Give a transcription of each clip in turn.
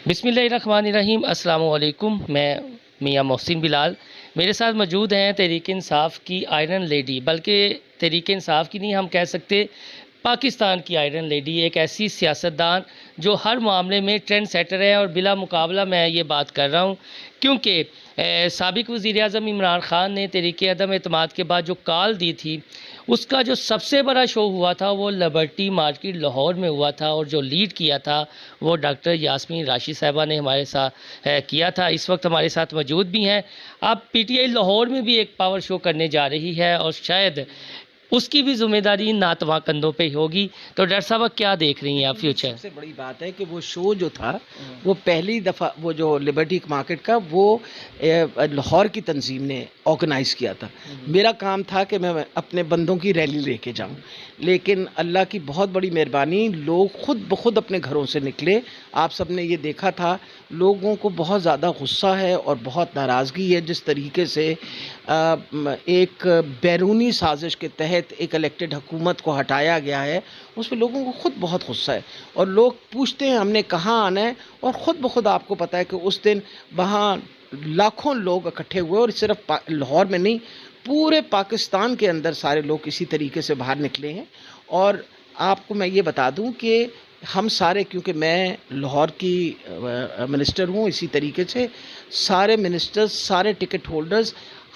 بسم اللہ الرحمن الرحیم۔ السلام علیکم، میں میاں محسن بلال۔ میرے ساتھ موجود ہیں تحریک انصاف کی آئرن لیڈی، بلکہ تحریک انصاف کی نہیں، ہم کہہ سکتے پاکستان کی آئرن لیڈی، ایک ایسی سیاستدان جو ہر معاملے میں ٹرینڈ سیٹر ہے، اور بلا مقابلہ میں یہ بات کر رہا ہوں کیونکہ سابق وزیر اعظم عمران خان نے تحریک عدم اعتماد کے بعد جو کال دی تھی، اس کا جو سب سے بڑا شو ہوا تھا وہ لبرٹی مارکیٹ لاہور میں ہوا تھا، اور جو لیڈ کیا تھا وہ ڈاکٹر یاسمین راشد صاحبہ نے ہمارے ساتھ کیا تھا۔ اس وقت ہمارے ساتھ موجود بھی ہیں۔ اب پی ٹی آئی لاہور میں بھی ایک پاور شو کرنے جا رہی ہے، اور شاید اس کی بھی ذمہ داری ناتواں کندھوں پہ ہوگی۔ تو ڈاکٹر صاحبہ کیا دیکھ رہی ہیں آپ فیوچر؟ سب سے بڑی بات ہے کہ وہ شو جو تھا وہ پہلی دفعہ وہ جو لبرٹی مارکیٹ کا وہ لاہور کی تنظیم نے آرگنائز کیا تھا۔ میرا کام تھا کہ میں اپنے بندوں کی ریلی لے کے جاؤں، لیکن اللہ کی بہت بڑی مہربانی، لوگ خود بخود اپنے گھروں سے نکلے۔ آپ سب نے یہ دیکھا تھا، لوگوں کو بہت زیادہ غصہ ہے اور بہت ناراضگی ہے جس طریقے سے ایک بیرونی سازش کے تحت ایک الیکٹڈ حکومت کو ہٹایا گیا ہے، اس پہ لوگوں کو خود بہت غصہ ہے، اور لوگ پوچھتے ہیں ہم نے کہاں آنا ہے، اور خود بخود آپ کو پتہ ہے کہ اس دن وہاں لاکھوں لوگ اکٹھے ہوئے، اور صرف لاہور میں نہیں، پورے پاکستان کے اندر سارے لوگ اسی طریقے سے باہر نکلے ہیں۔ اور آپ کو میں یہ بتا دوں کہ ہم سارے، کیونکہ میں لاہور کی منسٹر ہوں، اسی طریقے سے سارے منسٹرز، سارے ٹکٹ ہولڈرز،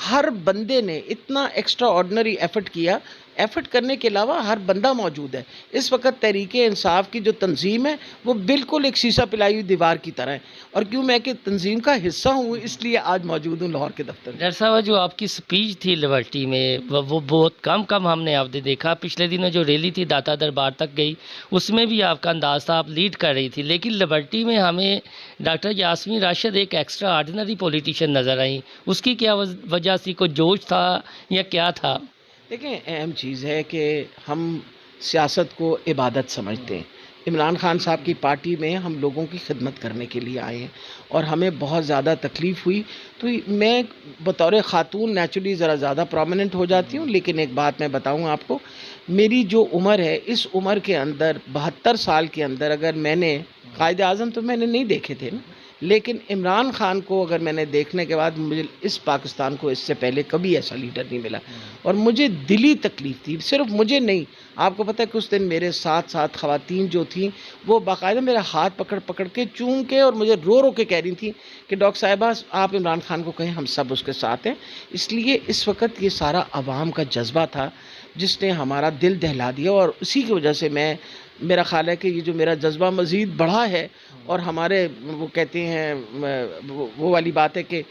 ہر بندے نے اتنا ایکسٹرا آرڈنری ایفرٹ کیا۔ ایفرٹ کرنے کے علاوہ ہر بندہ موجود ہے۔ اس وقت تحریک انصاف کی جو تنظیم ہے وہ بالکل ایک شیشہ پلائی ہوئی دیوار کی طرح ہے، اور کیوں میں کہ تنظیم کا حصہ ہوں اس لیے آج موجود ہوں لاہور کے دفتر میں۔ ڈاکٹر صاحب، جو آپ کی سپیچ تھی لبرٹی میں وہ بہت کم ہم نے آپ نے دیکھا۔ پچھلے دنوں جو ریلی تھی داتا دربار تک گئی، اس میں بھی آپ کا انداز تھا، آپ لیڈ کر رہی تھی، لیکن لبرٹی میں ہمیں ڈاکٹر یاسمین راشد ایک ایکسٹرا آرڈینری پولیٹیشین نظر آئیں۔ اس کی کیا وجہ سی؟ کوئی جوش تھا یا کیا تھا؟ دیکھیں، اہم چیز ہے کہ ہم سیاست کو عبادت سمجھتے ہیں۔ عمران خان صاحب کی پارٹی میں ہم لوگوں کی خدمت کرنے کے لیے آئے ہیں، اور ہمیں بہت زیادہ تکلیف ہوئی، تو میں بطور خاتون نیچرلی ذرا زیادہ پرومیننٹ ہو جاتی ہوں۔ لیکن ایک بات میں بتاؤں آپ کو، میری جو عمر ہے، اس عمر کے اندر 72 سال کے اندر اگر میں نے قائد اعظم تو میں نے نہیں دیکھے تھے نا، لیکن عمران خان کو اگر میں نے دیکھنے کے بعد مجھے اس پاکستان کو اس سے پہلے کبھی ایسا لیڈر نہیں ملا، اور مجھے دلی تکلیف تھی، صرف مجھے نہیں، آپ کو پتہ ہے کہ اس دن میرے ساتھ خواتین جو تھیں وہ باقاعدہ میرا ہاتھ پکڑ کے چوم کے اور مجھے رو کے کہہ رہی تھیں کہ ڈاکٹر صاحبہ آپ عمران خان کو کہیں ہم سب اس کے ساتھ ہیں۔ اس لیے اس وقت یہ سارا عوام کا جذبہ تھا جس نے ہمارا دل دہلا دیا، اور اسی کی وجہ سے میرا خیال ہے کہ یہ جو میرا جذبہ مزید بڑھا ہے، اور ہمارے وہ کہتے ہیں وہ والی بات ہے کہ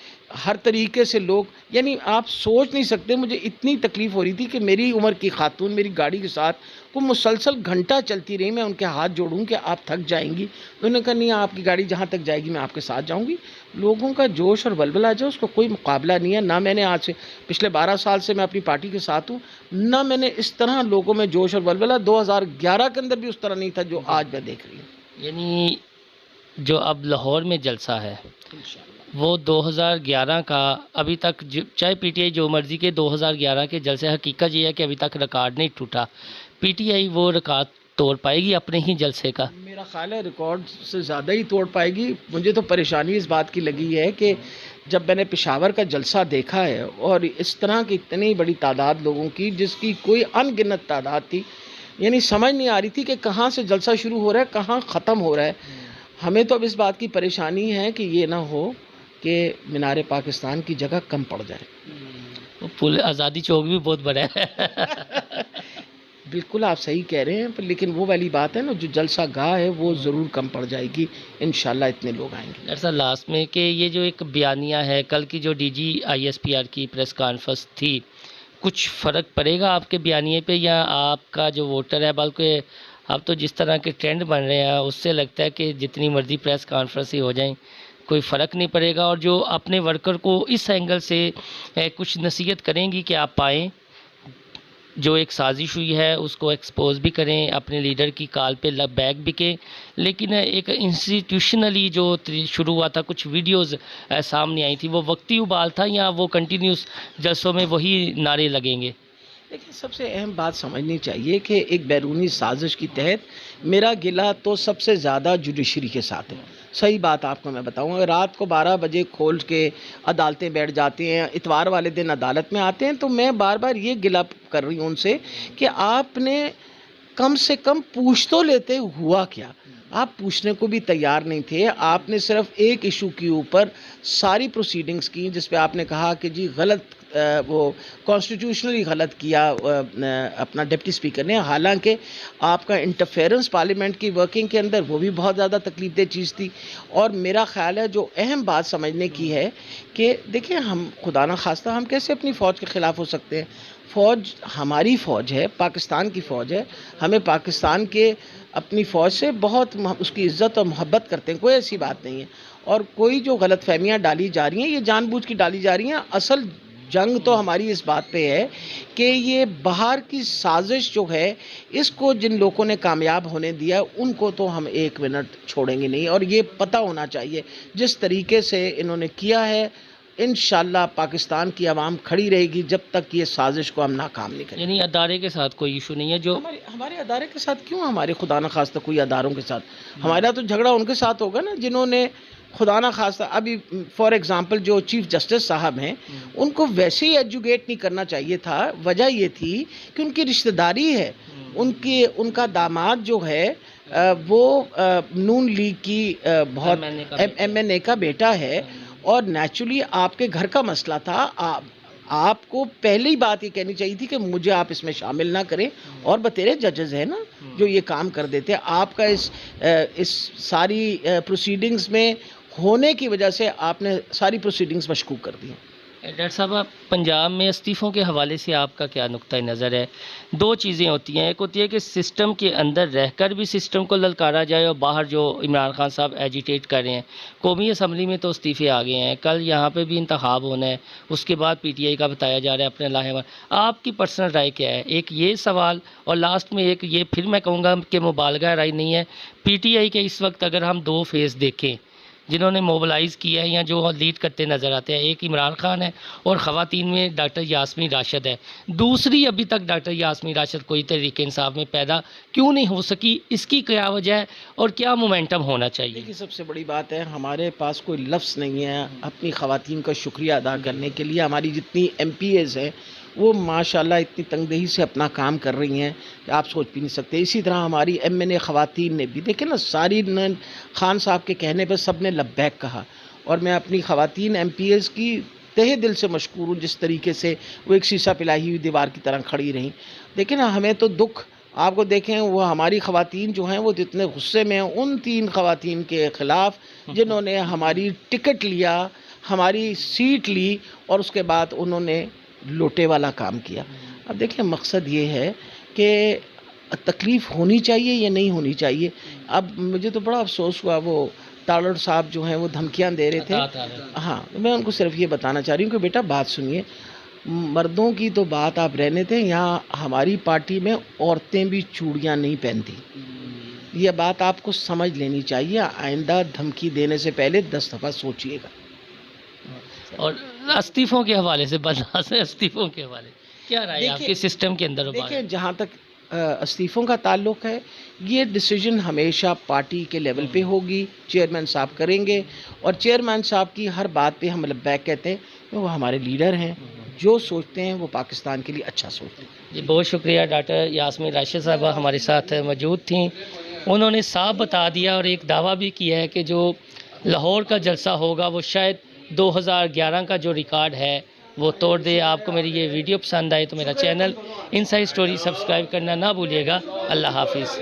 ہر طریقے سے لوگ، یعنی آپ سوچ نہیں سکتے مجھے اتنی تکلیف ہو رہی تھی کہ میری عمر کی خاتون میری گاڑی کے ساتھ وہ مسلسل گھنٹہ چلتی رہی، میں ان کے ہاتھ جوڑوں کہ آپ تھک جائیں گی، انہوں نے کہا نہیں، آپ کی گاڑی جہاں تک جائے گی میں آپ کے ساتھ جاؤں گی۔ لوگوں کا جوش اور ولولہ جو اس کو کوئی مقابلہ نہیں ہے، نہ میں نے آج سے پچھلے 12 سال سے میں اپنی پارٹی کے ساتھ ہوں، نہ میں نے اس طرح لوگوں میں جوش اور ولولہ 2011 کے اندر بھی اس طرح نہیں تھا جو آج میں دیکھ رہی ہوں۔ یعنی جو اب لاہور میں جلسہ ہے وہ 2011 کا ابھی تک، چاہے پی ٹی آئی جو مرضی کے 2011 کے جلسے، حقیقت یہ ہے کہ ابھی تک ریکارڈ نہیں ٹوٹا۔ پی ٹی آئی وہ ریکارڈ توڑ پائے گی اپنے ہی جلسے کا؟ میرا خیال ہے ریکارڈ سے زیادہ ہی توڑ پائے گی۔ مجھے تو پریشانی اس بات کی لگی ہے کہ جب میں نے پشاور کا جلسہ دیکھا ہے، اور اس طرح کی اتنی بڑی تعداد لوگوں کی جس کی کوئی ان گنت تعداد تھی، یعنی سمجھ نہیں آ رہی تھی کہ کہاں سے جلسہ شروع ہو رہا ہے کہاں ختم ہو رہا ہے۔ ہمیں تو اب اس بات کی پریشانی ہے کہ یہ نہ ہو کہ مینار پاکستان کی جگہ کم پڑ جائے۔ پل آزادی چوک بھی بہت بڑا ہے۔ بالکل آپ صحیح کہہ رہے ہیں، لیکن وہ والی بات ہے نا، جو جلسہ گاہ ہے وہ ضرور کم پڑ جائے گی، انشاءاللہ اتنے لوگ آئیں گے۔ ڈاکٹر صاحب لاسٹ میں کہ یہ جو ایک بیانیہ ہے، کل کی جو D G I S P R کی پریس کانفرنس تھی، کچھ فرق پڑے گا آپ کے بیانیے پہ، یا آپ کا جو ووٹر ہے، بلکہ اب تو جس طرح کے ٹرینڈ بن رہے ہیں اس سے لگتا ہے کہ جتنی مرضی پریس کانفرنس ہی ہو جائیں کوئی فرق نہیں پڑے گا، اور جو اپنے ورکر کو اس اینگل سے کچھ نصیحت کریں گی کہ آپ آئیں، جو ایک سازش ہوئی ہے اس کو ایکسپوز بھی کریں، اپنے لیڈر کی کال پہ بیک بھی کے، لیکن ایک انسٹیٹیوشنلی جو شروع ہوا تھا، کچھ ویڈیوز سامنے آئی تھی، وہ وقتی ابال تھا یا وہ کنٹینیوس جلسوں میں وہی نعرے لگیں گے؟ لیکن سب سے اہم بات سمجھنی چاہیے کہ ایک بیرونی سازش کے تحت میرا گلہ تو سب سے زیادہ جوڈیشری کے ساتھ ہے۔ صحیح بات آپ کو میں بتاؤں، اگر رات کو 12 بجے کھول کے عدالتیں بیٹھ جاتی ہیں، اتوار والے دن عدالت میں آتے ہیں، تو میں بار بار یہ گلہ کر رہی ہوں ان سے کہ آپ نے کم سے کم پوچھ تو لیتے ہوا کیا. آپ پوچھنے کو بھی تیار نہیں تھے. آپ نے صرف ایک ایشو کے اوپر ساری پروسیڈنگز کی جس پہ آپ نے کہا کہ جی غلط وہ کانسٹیٹیوشنلی غلط کیا اپنا ڈپٹی اسپیکر نے، حالانکہ آپ کا انٹرفیئرنس پارلیمنٹ کی ورکنگ کے اندر وہ بھی بہت زیادہ تکلیف دہ چیز تھی. اور میرا خیال ہے جو اہم بات سمجھنے کی ہے کہ دیکھیں ہم خدا نخواستہ ہم کیسے اپنی فوج کے خلاف ہو سکتے ہیں. فوج ہماری فوج ہے، پاکستان کی فوج ہے. ہمیں پاکستان کے اپنی فوج سے بہت اس کی عزت اور محبت کرتے ہیں، کوئی ایسی بات نہیں ہے. اور کوئی جو غلط فہمیاں ڈالی جا رہی ہیں یہ جان بوجھ کی ڈالی جا رہی ہیں. اصل جنگ تو ہماری اس بات پہ ہے کہ یہ باہر کی سازش جو ہے اس کو جن لوگوں نے کامیاب ہونے دیا ان کو تو ہم ایک منٹ چھوڑیں گے نہیں. اور یہ پتہ ہونا چاہیے جس طریقے سے انہوں نے کیا ہے انشاءاللہ پاکستان کی عوام کھڑی رہے گی جب تک یہ سازش کو ہم ناکام نہیں کریں. یعنی ادارے کے ساتھ کوئی ایشو نہیں ہے جو ہمارے ادارے کے ساتھ کیوں، ہمارے خدا نخواستہ کوئی اداروں کے ساتھ ہمارا تو جھگڑا ان کے ساتھ ہوگا نا جنہوں نے خدا نخواستہ ابھی فار ایگزامپل جو چیف جسٹس صاحب ہیں ان کو ویسے ہی ایجوکیٹ نہیں کرنا چاہیے تھا. وجہ یہ تھی کہ ان کی رشتہ داری ہے، ان کا داماد جو ہے وہ نون لیگ کی بہت ایم این اے کا بیٹا ہے اور نیچرلی آپ کے گھر کا مسئلہ تھا. آپ کو پہلی بات یہ کہنی چاہیے تھی کہ مجھے آپ اس میں شامل نہ کریں اور بتیرے ججز ہیں نا جو یہ کام کر دیتے. آپ کا اس ساری پروسیڈنگز میں ہونے کی وجہ سے آپ نے ساری پروسیڈنگز مشکوک کر دی. ڈاکٹر صاحب پنجاب میں استعفوں کے حوالے سے آپ کا کیا نقطہ نظر ہے؟ دو چیزیں ہوتی ہیں، ایک ہوتی ہے کہ سسٹم کے اندر رہ کر بھی سسٹم کو للکارا جائے اور باہر جو عمران خان صاحب ایجیٹیٹ کر رہے ہیں. قومی اسمبلی میں تو استعفے آ گئے ہیں، کل یہاں پہ بھی انتخاب ہونا ہے، اس کے بعد پی ٹی آئی کا بتایا جا رہا ہے اپنے لاہور. آپ کی پرسنل رائے کیا ہے؟ ایک یہ سوال اور لاسٹ میں ایک یہ پھر میں کہوں گا کہ مبالغہ رائے نہیں ہے. پی ٹی آئی کے اس وقت اگر ہم دو فیس دیکھیں جنہوں نے موبلائز کیا ہے یا جو لیڈ کرتے نظر آتے ہیں، ایک عمران خان ہے اور خواتین میں ڈاکٹر یاسمین راشد ہے. دوسری ابھی تک ڈاکٹر یاسمین راشد کوئی تحریک انصاف میں پیدا کیوں نہیں ہو سکی؟ اس کی کیا وجہ ہے اور کیا مومنٹم ہونا چاہیے؟ دیکھیے سب سے بڑی بات ہے ہمارے پاس کوئی لفظ نہیں ہے اپنی خواتین کا شکریہ ادا کرنے کے لیے. ہماری جتنی ایم پی ایز ہیں وہ ماشاءاللہ اتنی تنگدہی سے اپنا کام کر رہی ہیں کہ آپ سوچ بھی نہیں سکتے. اسی طرح ہماری ایم این اے خواتین نے بھی دیکھیں نا ساری خان صاحب کے کہنے پہ سب نے لبیک کہا. اور میں اپنی خواتین ایم پی ایز کی تہہ دل سے مشکور ہوں جس طریقے سے وہ ایک شیشہ پلائی ہوئی دیوار کی طرح کھڑی رہیں. دیکھیں نا ہمیں تو دکھ آپ کو دیکھیں وہ ہماری خواتین جو ہیں وہ جتنے غصے میں ہیں ان 3 خواتین کے خلاف جنہوں نے ہماری ٹکٹ لیا، ہماری سیٹ لی اور اس کے بعد انہوں نے لوٹے والا کام کیا. اب دیکھیں مقصد یہ ہے کہ تکلیف ہونی چاہیے یا نہیں ہونی چاہیے. اب مجھے تو بڑا افسوس ہوا وہ تالڑ صاحب جو ہیں وہ دھمکیاں دے رہے تھے. ہاں میں ان کو صرف یہ بتانا چاہ رہی ہوں کہ بیٹا بات سنیے، مردوں کی تو بات آپ رہنے تھے، یہاں ہماری پارٹی میں عورتیں بھی چوڑیاں نہیں پہنتی. یہ بات آپ کو سمجھ لینی چاہیے. آئندہ دھمکی دینے سے پہلے 10 دفعہ سوچیے گا. اور استعفوں کے حوالے سے استعفوں کے حوالے کیا رائے آپ کے سسٹم کے اندر؟ دیکھیں جہاں تک استعفوں کا تعلق ہے یہ ڈیسیجن ہمیشہ پارٹی کے لیول پہ ہوگی، چیئرمین صاحب کریں گے اور چیئرمین صاحب کی ہر بات پہ ہم لبیک کہتے ہیں. وہ ہمارے لیڈر ہیں، جو سوچتے ہیں وہ پاکستان کے لیے اچھا سوچتے ہیں. جی بہت شکریہ. ڈاکٹر یاسمین راشد صاحبہ ہمارے ساتھ موجود تھیں، انہوں نے صاف بتا دیا اور ایک دعویٰ بھی کیا ہے کہ جو لاہور کا جلسہ ہوگا وہ شاید 2011 کا جو ریکارڈ ہے وہ توڑ دے. آپ کو میری یہ ویڈیو پسند آئے تو میرا چینل انسائیڈ اسٹوری سبسکرائب کرنا نہ بھولیے گا. اللہ حافظ.